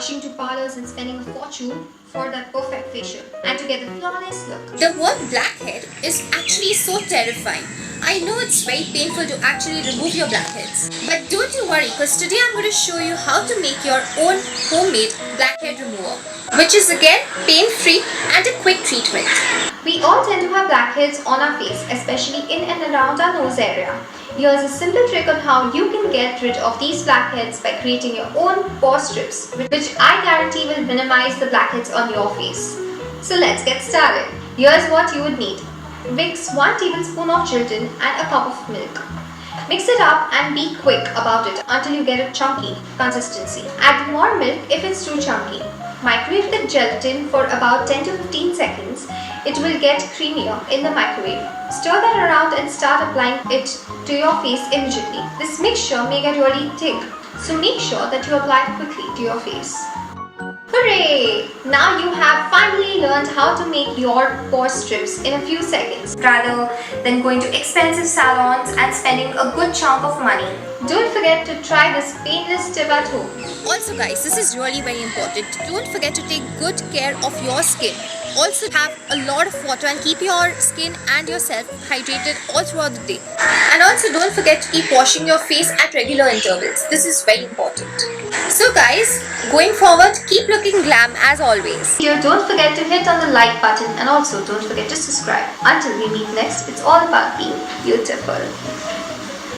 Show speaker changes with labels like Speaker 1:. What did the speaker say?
Speaker 1: rushing to parlors and spending a fortune for that perfect facial and to get the flawless look.
Speaker 2: The word blackhead is actually so terrifying. I know it's very painful to actually remove your blackheads. But don't you worry, because today I'm going to show you how to make your own homemade blackhead remover, which is again pain-free and a quick treatment.
Speaker 1: We all tend to have blackheads on our face, especially in and around our nose area. Here's a simple trick on how you can get rid of these blackheads by creating your own pore strips, which I guarantee will minimize the blackheads on your face. So let's get started. Here's what you would need. Mix 1 tablespoon of gelatin and a cup of milk. Mix it up and be quick about it until you get a chunky consistency. Add more milk if it's too chunky. Microwave the gelatin for about 10 to 15 seconds. It will get creamier in the microwave. Stir that around and start applying it to your face immediately. This mixture may get really thick, so make sure that you apply it quickly to your face. Hooray! Now you have finally learned how to make your pore strips in a few seconds rather than going to expensive salons and spending a good chunk of money. Don't forget to try this painless tip at home.
Speaker 2: Also guys, this is really very important. Don't forget to take good care of your skin. Also have a lot of water and keep your skin and yourself hydrated all throughout the day. And also don't forget to keep washing your face at regular intervals. This is very important. So guys, going forward, keep looking glam as always.
Speaker 1: Here, don't forget to hit on the like button and also don't forget to subscribe. Until we meet next, it's all about being beautiful.